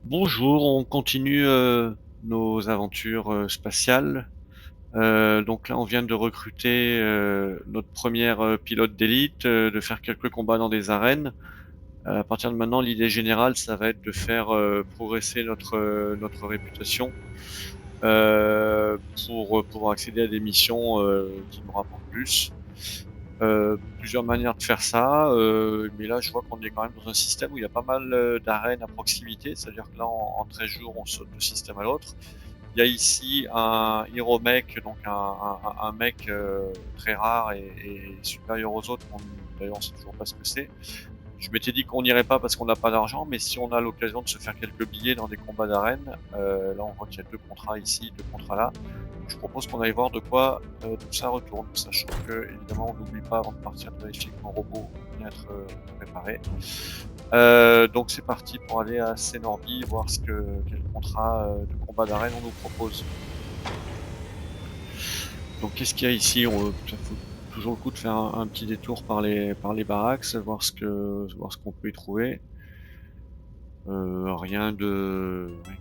Bonjour, on continue nos aventures spatiales. Donc là, on vient de recruter notre première pilote d'élite, de faire quelques combats dans des arènes. À partir de maintenant, l'idée générale, ça va être de faire progresser notre réputation pour pouvoir accéder à des missions qui nous rapportent plus. Plusieurs manières de faire ça, mais là je vois qu'on est quand même dans un système où il y a pas mal d'arènes à proximité, c'est-à-dire que là en 13 jours on saute de système à l'autre. Il y a ici un hero mech, donc un mech très rare et supérieur aux autres, d'ailleurs on sait toujours pas ce que c'est. Je m'étais dit qu'on n'irait pas parce qu'on n'a pas d'argent, mais si on a l'occasion de se faire quelques billets dans des combats d'arène, là on voit qu'il y a 2 contrats ici, 2 contrats là. Je propose qu'on aille voir de quoi tout ça retourne, sachant que évidemment on n'oublie pas avant de partir de vérifier que nos robots vont bien être préparés. Donc c'est parti pour aller à Senorbi, voir quel contrat de combat d'arène on nous propose. Donc qu'est-ce qu'il y a ici? Ça vaut toujours le coup de faire un petit détour par les barracks, voir ce qu'on peut y trouver. Rien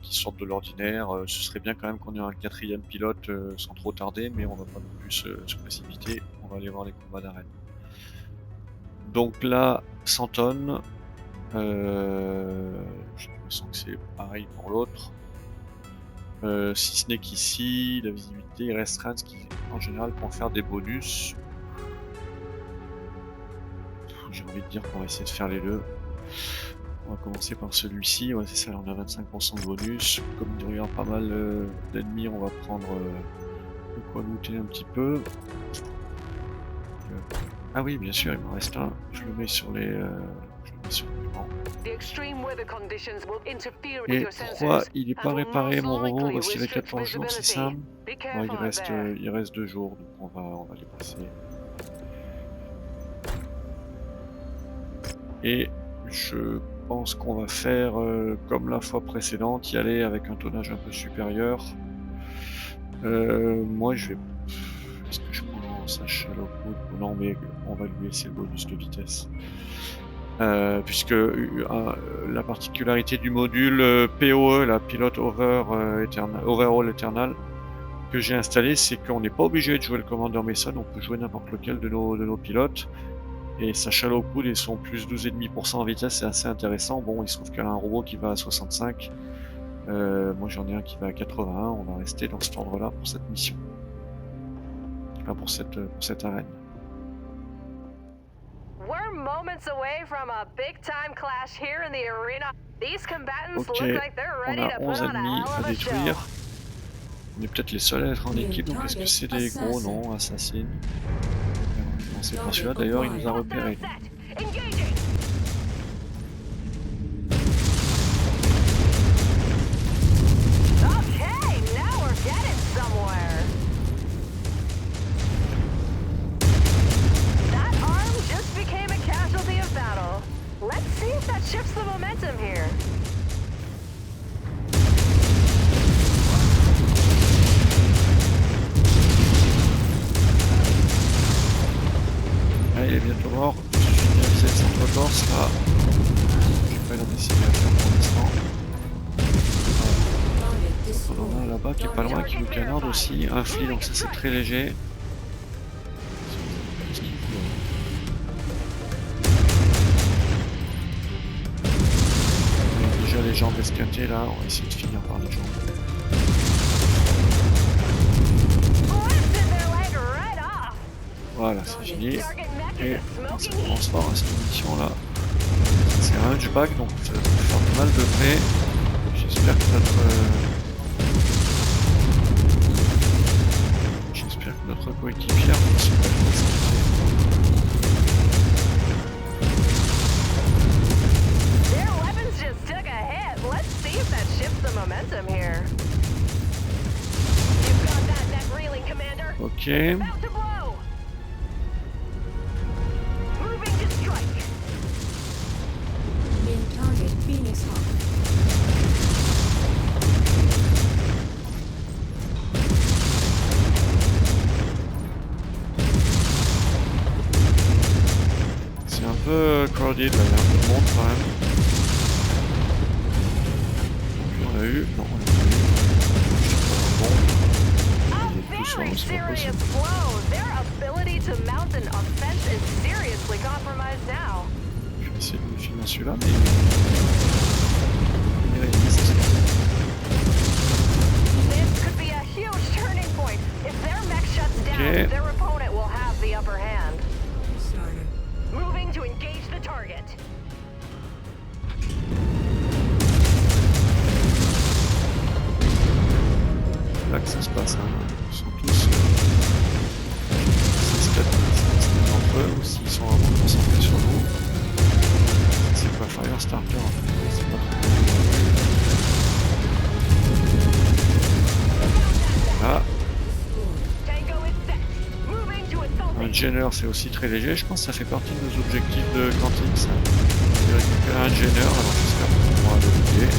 qui sorte de l'ordinaire. Ce serait bien quand même qu'on ait un quatrième pilote sans trop tarder, mais on va pas non plus se précipiter. On va aller voir les combats d'arène. Donc là, 100 tonnes. J'ai l'impression que c'est pareil pour l'autre. Si ce n'est qu'ici, la visibilité est restreinte, ce qui en général confère des bonus. J'ai envie de dire qu'on va essayer de faire les deux. On va commencer par celui-ci, ouais c'est ça, là on a 25% de bonus. Comme il doit y avoir pas mal d'ennemis, on va prendre de quoi looter un petit peu. Ah oui, bien sûr, il m'en reste un. Je le mets sur les bancs. Et pourquoi il n'est pas réparé mon robot? Parce qu'il a 14 jours, c'est ça? Ouais, il reste 2 jours, donc on va les passer. Et je pense qu'on va faire comme la fois précédente, y aller avec un tonnage un peu supérieur. Moi je vais... Est-ce que je commence à Shallow Pool? Non, mais on va lui laisser le bonus de vitesse. Puisque la particularité du module POE, la Pilot Overhaul Eternal, que j'ai installé, c'est qu'on n'est pas obligé de jouer le Commander Mason, on peut jouer n'importe lequel de nos pilotes. Et sa shallow pool et son plus 12,5% en vitesse, c'est assez intéressant. Bon, il se trouve qu'elle a un robot qui va à 65. Moi j'en ai un qui va à 81. On va rester dans cet ordre-là pour cette mission. Enfin, pour cette arène. Ok, on a 11 ennemis à détruire. On est peut-être les seuls à être en équipe, donc est-ce que c'est des gros? Non, Assassin. Non, c'est pas celui-là, d'ailleurs il nous a repérés. Ah, il est bientôt mort. Je suis bien visé de Centre-Corse là. J'ai pas la décider à faire pour l'instant. On a là-bas qui est pas loin, qui nous canarde aussi. Un fli, donc ça c'est très léger. On a déjà les jambes esquintées là, on va essayer de finir par les jambes. Voilà, c'est fini. Et ça commence fort hein, cette mission là. C'est un hunchback, donc ça va faire pas mal de près. J'espère que notre coéquipier va se Ok. C'est un peu crowded là, il y a un peu de monde quand même. a eu. Non, on l'a pas eu. Bon. Il est tout sur nous, c'est pas possible. Je vais essayer de me filmer celui-là, mais... il est réaliste. Ok. Là que ça se passe, hein. Ils sont tous entre eux, ou s'ils sont vraiment concentrés sur nous. C'est quoi Firestarter en fait, c'est pas trop... Là. Un Jenner c'est aussi très léger, je pense que ça fait partie de nos objectifs de Quantique ça. J'ai récupéré un Jenner, alors j'espère qu'on pourra le bouger.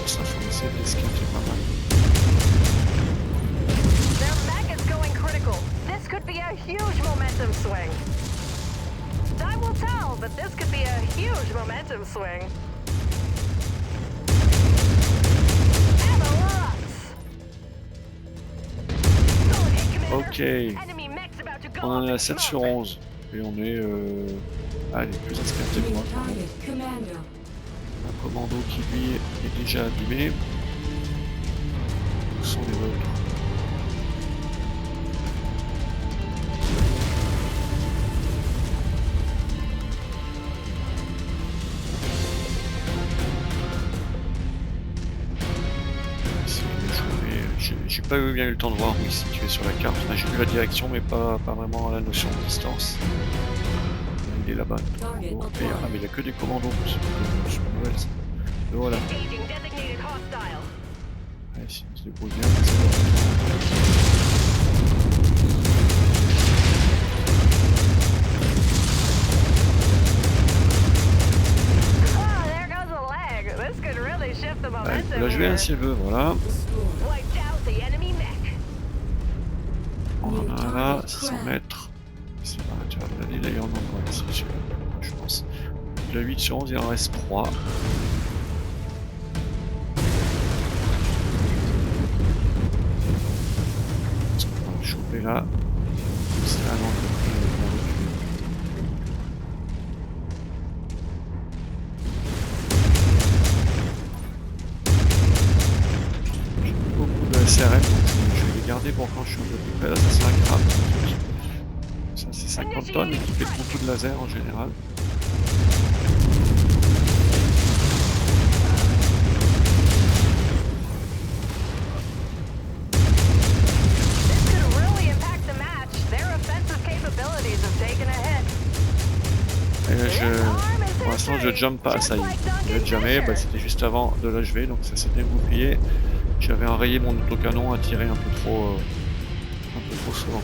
Ça fournissait des skins qui est pas mal. Could be a huge momentum swing. Time will tell, but this could be a huge momentum swing. Ok. On en est à 7 sur 11. Et on est... Ah, il est plus escarté que moi. Un commando qui lui est déjà abîmé. Où sont les autres? J'ai pas bien eu le temps de voir où il est situé sur la carte. Enfin, j'ai vu la direction, mais pas vraiment la notion de distance. Il est là-bas. Ah, mais il n'y a que des commandos. C'est une nouvelle, ça. Le voilà. Ouais, si on se débrouille bien, c'est bon. Ouais, il peut la jouer s'il veut, voilà. On en a un là, 600 mètres. C'est pas naturel, il est en endroit ici, je pense. Il a 8 sur 11, il en reste 3. Est-ce qu'on va le choper là? C'est un angle. J'ai beaucoup de SRM, donc je vais les garder pour quand je suis un peu plus près. Là, ça c'est un crabe. Ça c'est 50 tonnes et qui fait beaucoup de laser en général. Et pour l'instant je jump pas, ça y est. Je vais jamais, bah, c'était juste avant de l'achever, donc ça s'était goupillé. J'avais enrayé mon autocanon à tirer un peu trop souvent.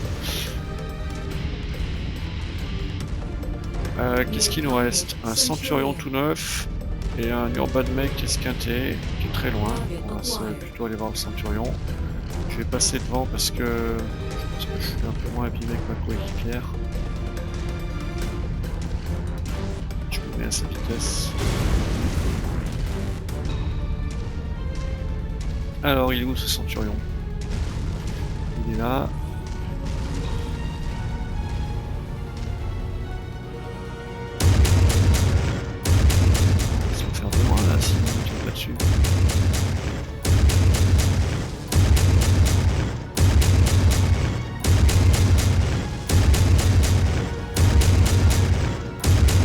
Qu'est-ce qu'il nous reste? Un Centurion tout neuf et un Urban Mech esquinté qui est très loin. On va plutôt aller voir le Centurion. Je vais passer devant parce que je suis un peu moins abîmé que ma coéquipière. Je me mets à sa vitesse. Alors il est où ce Centurion? Il est là. Ça va faire de loin là, 6 minutes là-dessus.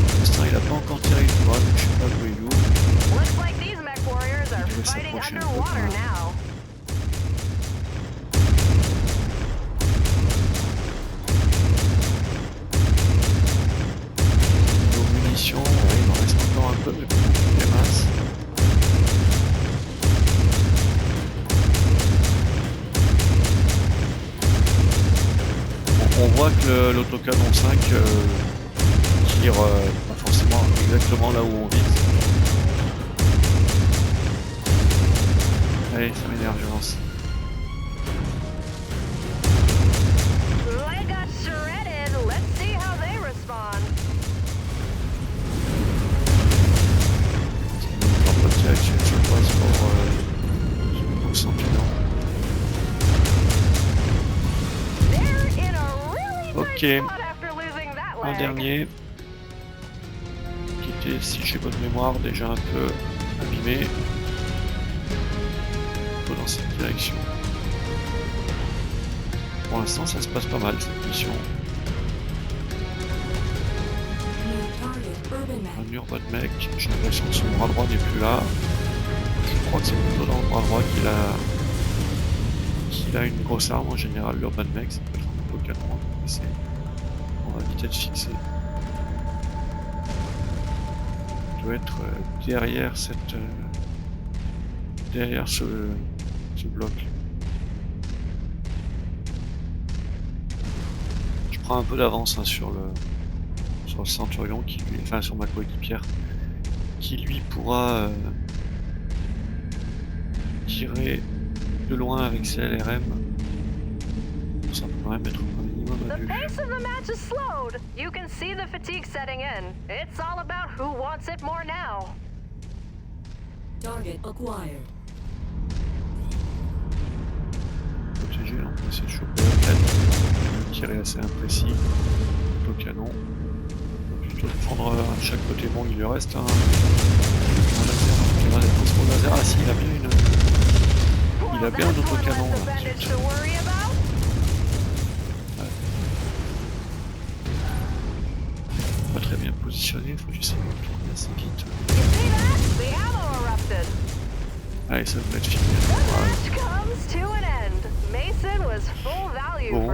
Pour l'instant il a pas encore tiré une fois, donc je sais pas où il est où. Il va s'approcher un peu. Ouais, il en reste encore un peu, mais beaucoup des masses. On voit que l'autocanon 5 tire pas forcément exactement là où on vise. Allez, ça m'énerve, je lance. Ok, un dernier qui était, si j'ai bonne mémoire, déjà un peu abîmé. Dans cette direction. Pour l'instant, ça se passe pas mal cette mission. Un urban mec, j'ai l'impression que son bras droit n'est plus là. Je crois que c'est plutôt dans le bras droit qu'il a une grosse arme en général. L'urban mec, ça peut être un autocanon. On va vite être fixé. Il doit être derrière cette. Derrière ce bloc. Je prends un peu d'avance hein, sur le Centurion qui lui, enfin sur ma coéquipière, qui lui pourra tirer de loin avec ses LRM. Ça peut quand même être un minimum à vue. The pace of the match is slowed. You can see the fatigue setting in. It's all about who wants it more now. Target acquired. Protégé, on peut essayer de choper la tête. Tirer assez imprécis. Au canon. Plutôt de prendre chaque côté bon, il lui reste un laser. Ah si, il a bien une. Il a bien un autocanon là. Pas très bien positionné, il faut que j'essaie de le tourner assez vite. Allez, ça devrait être fini. Bon,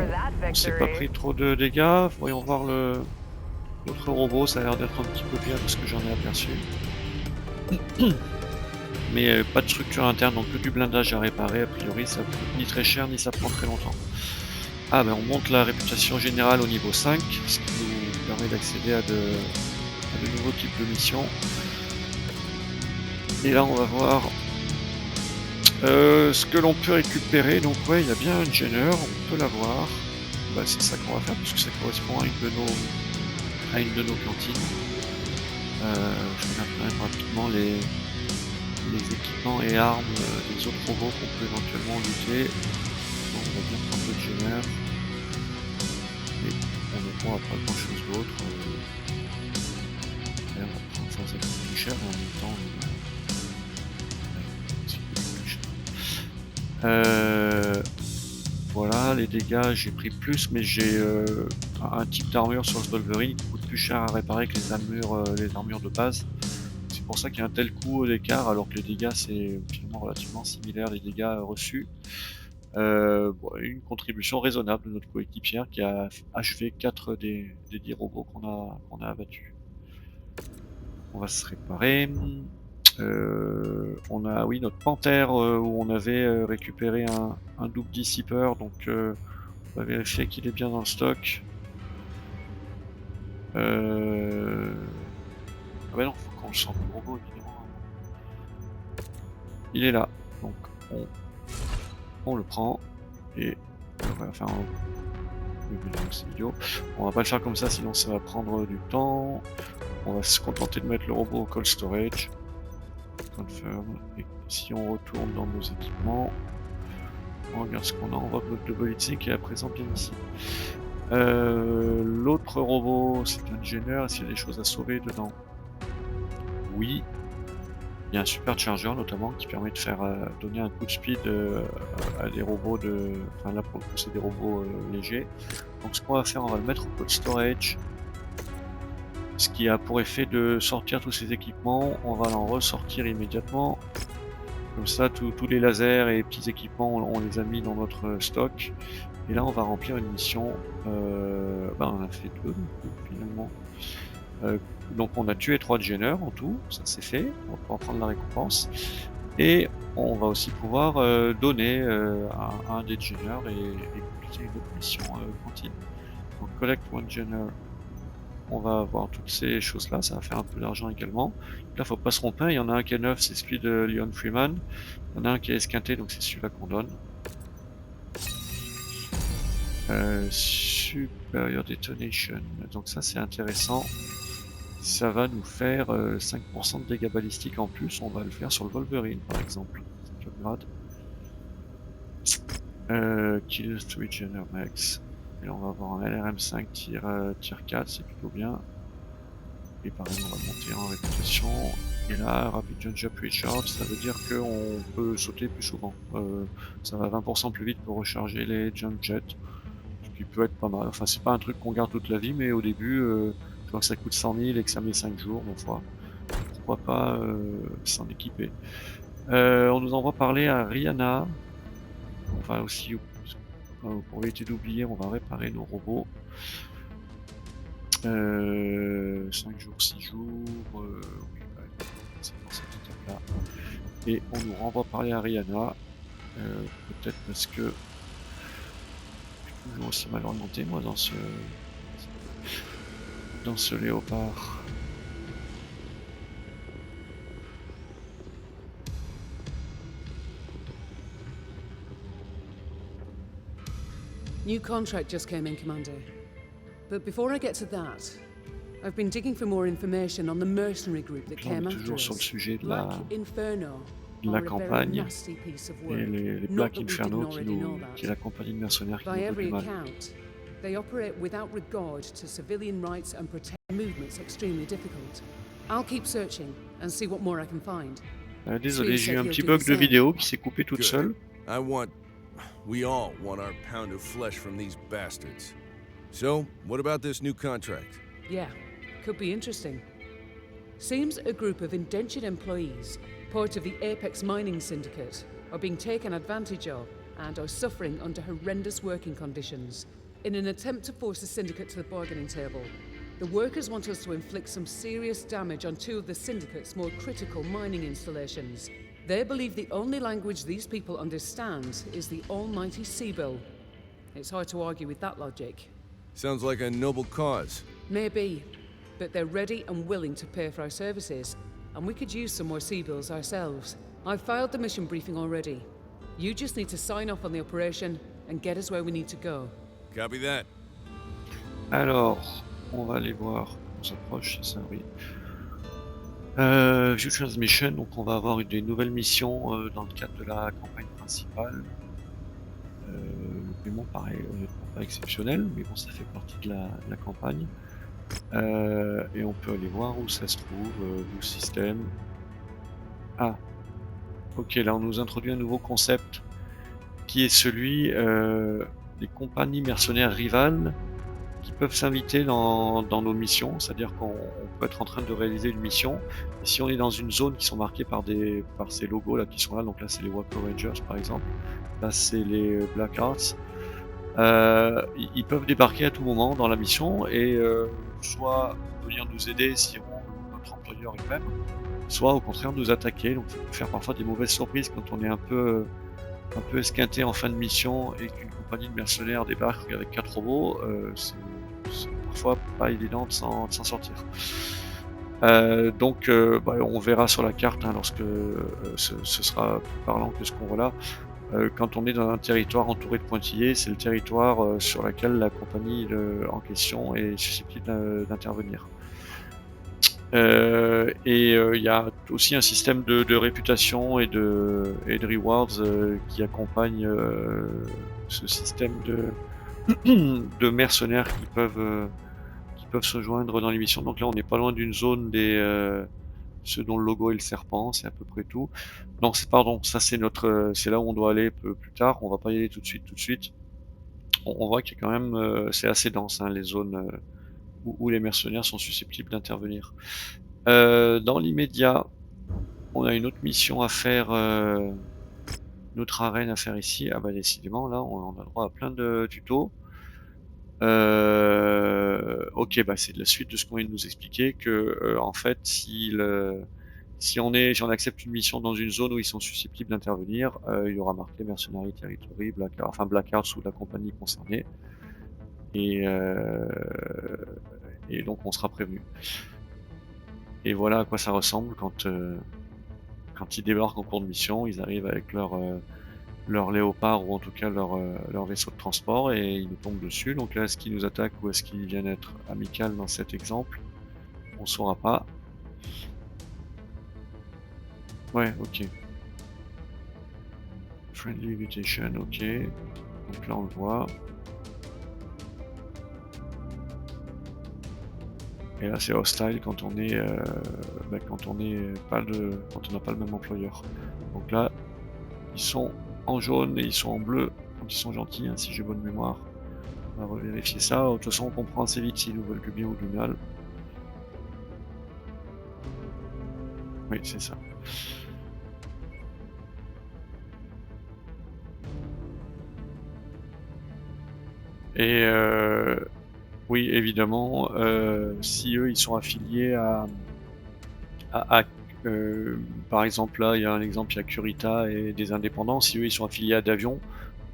on s'est pas pris trop de dégâts. Voyons voir l'autre robot, ça a l'air d'être un petit peu pire de ce que j'en ai aperçu. Mais pas de structure interne, donc que du blindage à réparer. A priori, ça coûte ni très cher, ni ça prend très longtemps. Ah ben on monte la réputation générale au niveau 5, ce qui nous permet d'accéder à de nouveaux types de missions. Et là on va voir ce que l'on peut récupérer. Donc ouais, il y a bien un Jenner, on peut l'avoir. Bah, c'est ça qu'on va faire puisque ça correspond à une de nos cantines. Je regarde quand même rapidement les équipements et armes des autres robots qu'on peut éventuellement lutter. Donc, on va bien prendre le Jenner. Et on n'a pas grand chose d'autre. On va prendre ça, ça coûte plus cher, mais en même temps c'est plus cher. Voilà, les dégâts, j'ai pris plus, mais j'ai un type d'armure sur ce Wolverine qui coûte plus cher à réparer que les armures de base. C'est pour ça qu'il y a un tel coût d'écart, alors que les dégâts, c'est finalement relativement similaire, les dégâts reçus. Bon, une contribution raisonnable de notre coéquipière qui a achevé 4 des 10 robots qu'on a abattus. On va se réparer. On a oui notre panthère où on avait récupéré un double dissiper, donc on va vérifier qu'il est bien dans le stock. Ah bah non, faut qu'on le sente le robot évidemment. Il est là, donc on le prend et voilà, enfin c'est idiot. On va pas le faire comme ça, sinon ça va prendre du temps. On va se contenter de mettre le robot au cold storage. Confirm. Et si on retourne dans nos équipements, on regarde ce qu'on a. On voit que notre double heatsink qui est à présent bien ici. L'autre robot, c'est un Jenner. Est-ce qu'il y a des choses à sauver dedans? Oui. Il y a un supercharger notamment qui permet de faire donner un coup de speed à des robots enfin là pour le coup c'est des robots légers. Donc ce qu'on va faire, on va le mettre au cold storage. Ce qui a pour effet de sortir tous ces équipements, on va en ressortir immédiatement. Comme ça, tous les lasers et petits équipements, on les a mis dans notre stock. Et là, on va remplir une mission. On a fait 2 finalement. Donc on a tué 3 Jenner en tout, ça c'est fait. On va pouvoir prendre la récompense. Et on va aussi pouvoir donner à un des Jenner et compléter une autre mission cantine. Donc collect one Jenner. On va avoir toutes ces choses-là, ça va faire un peu d'argent également. Là, faut pas se tromper, il y en a un qui est neuf, c'est celui de Leon Freeman. Il y en a un qui est esquinté, donc c'est celui-là qu'on donne. Superior Detonation, donc ça c'est intéressant. Ça va nous faire 5% de dégâts balistiques en plus, on va le faire sur le Wolverine par exemple. Kill 3 Jenner Max. Et là on va avoir un LRM5 tier 4, c'est plutôt bien. Et pareil, on va monter en réputation. Et là, Rapid Jump Jump Recharge, ça veut dire qu'on peut sauter plus souvent. Ça va 20% plus vite pour recharger les Jump Jets, ce qui peut être pas mal. Enfin, c'est pas un truc qu'on garde toute la vie, mais au début, je vois que ça coûte 100 000 et que ça met 5 jours, ma foi. Pourquoi pas s'en équiper. On nous envoie parler à Rihanna. On va aussi, pour éviter d'oublier, on va réparer nos robots. 5 jours, 6 jours, oui, c'est dans cette étape-là. Et on nous renvoie parler à Rihanna, peut-être parce que je suis toujours aussi mal orienté moi dans ce léopard. New contract just came in, Commander. But before I get to that, I've been digging for more information on the mercenary group that Là, on came est after toujours sur le us. sujet de Black Inferno la are a very campagne nasty piece of et work. les Not Black that we Inferno didn't already know qui est la compagnie de mercenaires qui By nous veut every du mal. account, they operate without regard to civilian rights and protect movements extremely difficult. I'll keep searching and see what more I can find. Désolé, j'ai eu un petit bug de vidéo qui s'est coupé toute seule. We all want our pound of flesh from these bastards. So, what about this new contract? Yeah, could be interesting. Seems a group of indentured employees, part of the Apex Mining Syndicate, are being taken advantage of and are suffering under horrendous working conditions. In an attempt to force the syndicate to the bargaining table, the workers want us to inflict some serious damage on two of the syndicate's more critical mining installations. They believe the only language these people understand is the almighty Seabill. It's hard to argue with that logic. Sounds like a noble cause. Maybe, but they're ready and willing to pay for our services, and we could use some more Seabills ourselves. I've filed the mission briefing already. You just need to sign off on the operation and get us where we need to go. Copy that. Alors, on va aller voir. On s'approche, c'est ça, oui. View Transmission, donc on va avoir des nouvelles missions dans le cadre de la campagne principale. Le paiement paraît honnêtement pas exceptionnel, mais bon, ça fait partie de la campagne. Et on peut aller voir où ça se trouve, View System. Ah, ok, là on nous introduit un nouveau concept qui est celui des compagnies mercenaires rivales qui peuvent s'inviter dans nos missions, c'est-à-dire qu'on peut être en train de réaliser une mission, et si on est dans une zone qui sont marquées par ces logos là qui sont là, donc là c'est les Waco Rangers par exemple, là c'est les Black Hearts, ils peuvent débarquer à tout moment dans la mission et soit venir nous aider si notre employeur est même, soit au contraire nous attaquer, donc ça peut faire parfois des mauvaises surprises quand on est un peu esquinté en fin de mission et qu'une compagnie de mercenaires débarque avec 4 robots, c'est parfois pas évident de s'en sortir. Donc on verra sur la carte lorsque ce sera plus parlant que ce qu'on voit là. Quand on est dans un territoire entouré de pointillés, c'est le territoire sur lequel la compagnie en question est susceptible d'intervenir. Il y a aussi un système de réputation et de rewards qui accompagne ce système de mercenaires qui peuvent se joindre dans l'émission. Donc là on n'est pas loin d'une zone ceux dont le logo est le serpent, c'est à peu près tout. Non, pardon, ça c'est là où on doit aller plus tard. On va pas y aller tout de suite. On voit qu'il y a quand même, c'est assez dense les zones où les mercenaires sont susceptibles d'intervenir. Dans l'immédiat, on a une autre mission à faire, une autre arène à faire ici. Ah bah décidément là on a droit à plein de tutos. Ok, bah c'est de la suite de ce qu'on vient de nous expliquer que en fait si on accepte une mission dans une zone où ils sont susceptibles d'intervenir, il y aura marqué Mercenary Territory, Blackheart sous la compagnie concernée, et donc on sera prévenu. Et voilà à quoi ça ressemble quand ils débarquent en cours de mission. Ils arrivent avec leur léopard ou en tout cas leur vaisseau de transport et ils nous tombent dessus. Donc là, est-ce qu'ils nous attaquent ou est-ce qu'ils viennent être amical dans cet exemple? On saura pas. Ouais, ok. Friendly invitation, ok. Donc là on le voit. Et là c'est hostile quand on est quand on n'a pas le même employeur. Donc là ils sont en jaune et ils sont en bleu quand ils sont gentils, hein, si j'ai bonne mémoire. On va revérifier ça. De toute façon on comprend assez vite s'ils nous veulent du bien ou du mal. Oui, c'est ça. Et oui, évidemment, si eux ils sont affiliés à par exemple là, il y a un exemple, il y a Curita et des indépendants, si eux ils sont affiliés à Davion,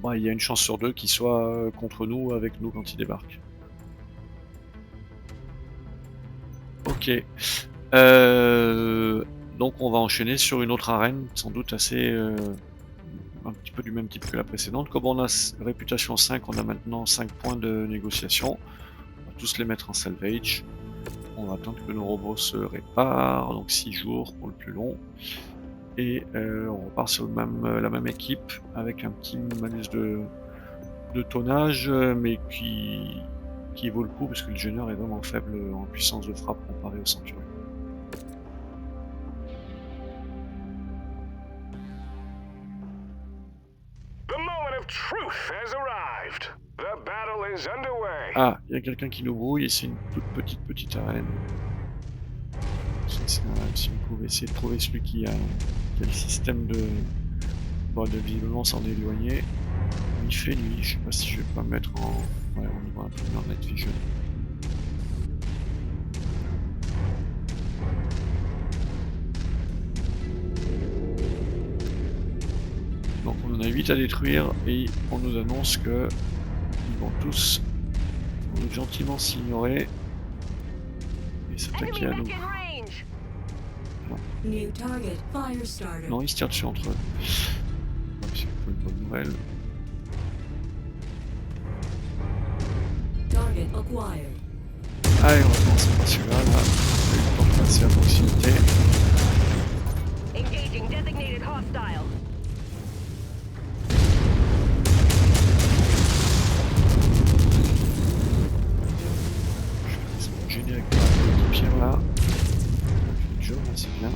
bah, il y a une chance sur deux qu'ils soient contre nous ou avec nous quand ils débarquent. Ok. Donc on va enchaîner sur une autre arène, sans doute assez un petit peu du même type que la précédente. Comme on a réputation 5, on a maintenant 5 points de négociation. On va tous les mettre en salvage. On va attendre que nos robots se réparent, donc 6 jours pour le plus long. Et on repart sur la même équipe avec un petit malus de tonnage, mais qui vaut le coup parce que le Junior est vraiment faible en puissance de frappe comparé au Centurion. Ah, il y a quelqu'un qui nous brouille et c'est une toute petite arène. Si on pouvait essayer de trouver celui qui a le système de visiblement s'en éloigner. Il fait nuit, je sais pas si je vais pas mettre en... Ouais, on y va un peu dans Night Vision. Donc on en a 8 à détruire et on nous annonce que ils vont tous gentiment s'ignorer et s'attaquer à nous. Non, ils se tirent dessus entre eux. C'est une bonne nouvelle. Allez, on va commencer par celui-là. Là. On a eu le temps de passer à proximité. Engaging designated hostile. Je vais gêner avec ma pierre là. Une jaune, là, c'est bien.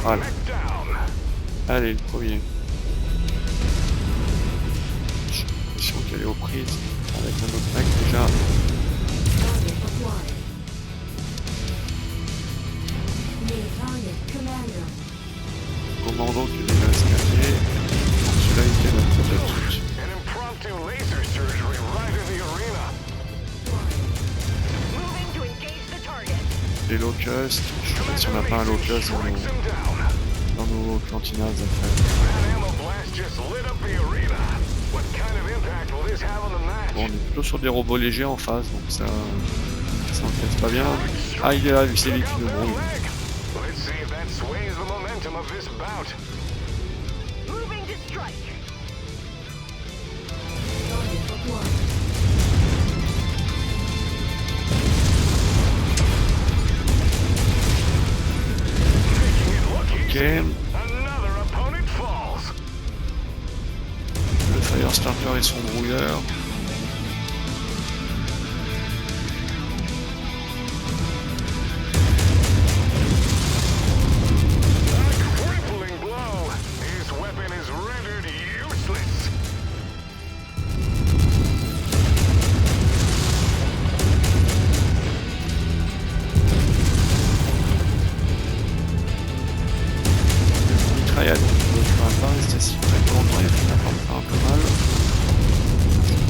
Voilà. Allez, le premier. J'ai l'impression qu'elle est aux prises avec un autre mec déjà. Commando qui est déjà escalier. Celui-là il était notre truc. Les locusts, je sais pas si on n'a pas un locust dans nos cantinas après. Bon, on est plutôt sur des robots légers en face, donc ça enquête pas bien. Ah, il est là, lui, c'est lui qui nous brouille. Le Firestarter et son brouilleur.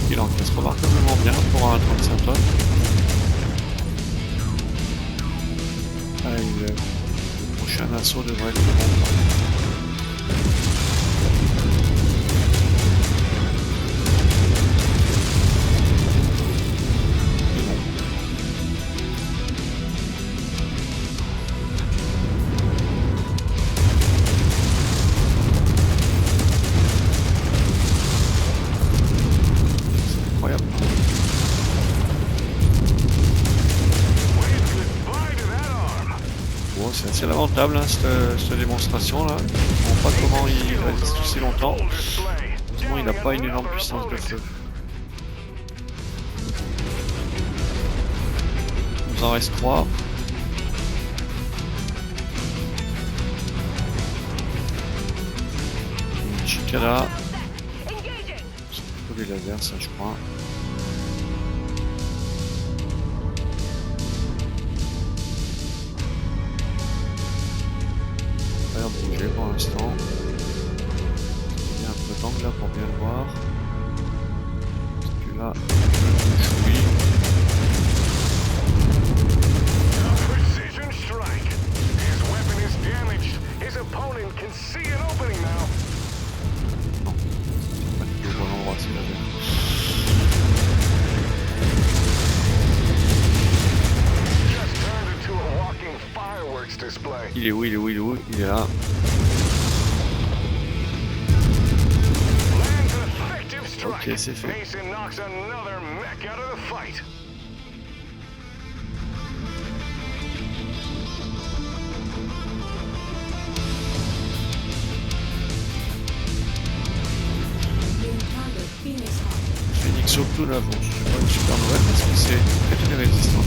Il encaisse remarquablement bien pour un 35 tonnes. Allez, le prochain assaut devrait être bon. c'est assez lamentable hein, cette démonstration là. Je ne comprends pas comment il résiste aussi longtemps. Sinon il n'a pas une énorme puissance de feu. Il nous en reste 3. Une Chikada. C'est plutôt des lasers ça je crois. Bouger pour l'instant. Il y a un peu d'angle là pour bien le voir. Celui-là, oui. Precision strike. His weapon is damaged. His opponent can see an opening now. Non, c'est pas du tout au bon endroit c'est laser. Just turned into a walking fireworks display. Il est où? Il est où? Il est où? Il est là. Ok, c'est fait. Mason knocks another mech out of the fight. Phoenix Hawk tout là, bon, c'est pas une super nouvelle parce que c'est très très résistant.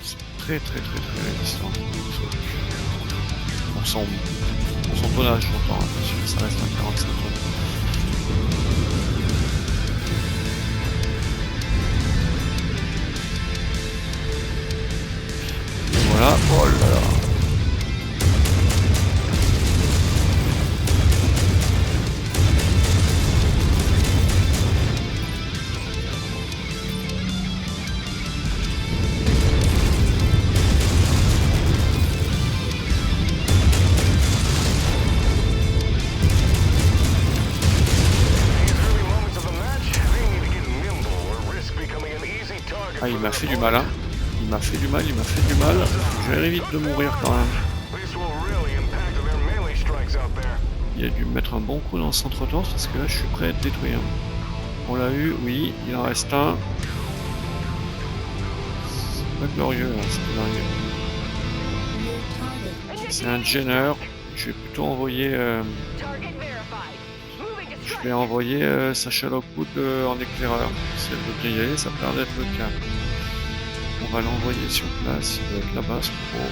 C'est très résistant. Pour son tonnage, j'entends, parce que ça reste un 45 tonnes. Voilà, oh là là. Ah, il m'a fait du mal, hein. Il m'a fait du mal. Je vais vite de mourir quand même. Il a dû me mettre un bon coup dans le centre-torse parce que là je suis prêt à être détruit. Hein. On l'a eu, oui, il en reste un. C'est pas glorieux, hein, c'est glorieux. C'est un Jenner. Je vais plutôt envoyer. Je vais envoyer Sacha Lockwood en éclaireur. Si elle veut bien y aller, ça peut l'air d'être le cas. On va l'envoyer sur place, il doit être là-bas, ce gros.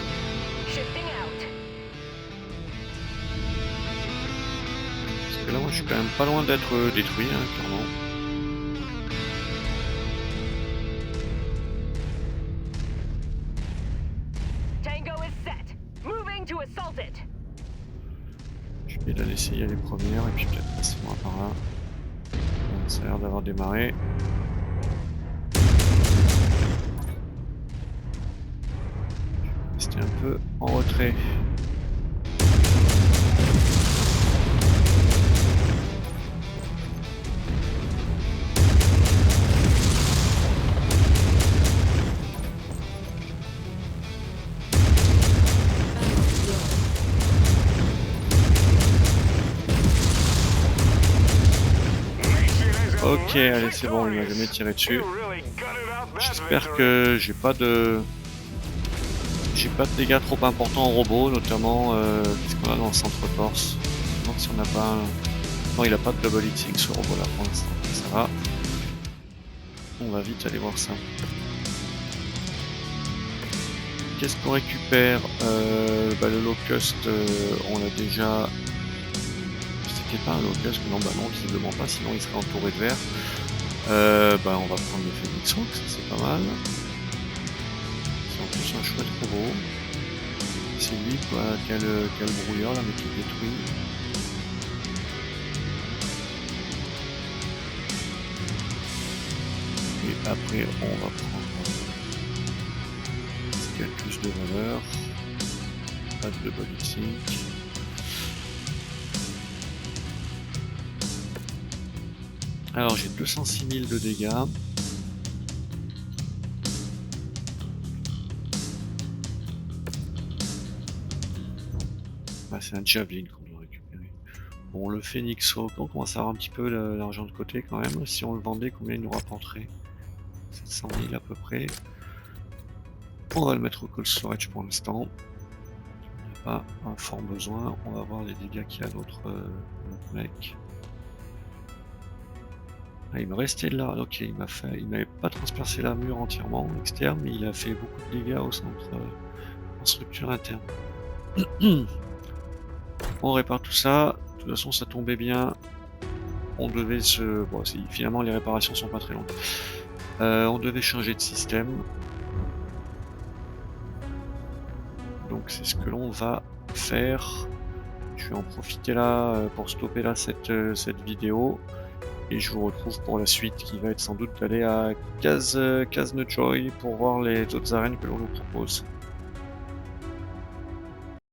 Parce que là, moi, je suis quand même pas loin d'être détruit, hein, clairement. Tango is set. Moving to assault it. Je vais la laisser y aller première et puis peut-être passer moi par là. Ça a l'air d'avoir démarré. Je vais rester un peu en retrait. Ok, allez, c'est bon, il m'a jamais tiré dessus. J'espère que j'ai pas de dégâts trop importants en robot, notamment qu'est-ce qu'on a dans le centre-torse. Je me demande si on n'a pas un... Non, il a pas de double hitting ce robot là pour l'instant, ça va. On va vite aller voir ça. Qu'est-ce qu'on récupère? Le locust, on l'a déjà... C'était pas un locust, non, bah non, visiblement pas, sinon il serait entouré de verre. On va prendre le Phoenix Hawk, ça c'est pas mal. C'est en plus un chouette robot. C'est lui quoi, qui a le brouilleur là, mais qui détruit. Et après on va prendre ce qui a le plus de valeur. Pas de double hitting. Alors j'ai 206 000 de dégâts. Ah, c'est un javelin qu'on doit récupérer. Bon, le Phoenix Hawk, on commence à avoir un petit peu l'argent de côté quand même. Si on le vendait, combien il nous rapporterait? 700 000 à peu près. On va le mettre au cold storage pour l'instant. On n'a pas un fort besoin. On va voir les dégâts qu'il y a l'autre mec. Ah, il me restait là. Ok, il m'avait pas transpercé la mur entièrement externe, mais il a fait beaucoup de dégâts au centre, en structure interne. On répare tout ça. De toute façon, ça tombait bien. On devait se... Bon, finalement, les réparations sont pas très longues. On devait changer de système. Donc c'est ce que l'on va faire. Je vais en profiter là pour stopper là cette vidéo. Et je vous retrouve pour la suite qui va être sans doute d'aller à Kaz Nojoy pour voir les autres arènes que l'on nous propose.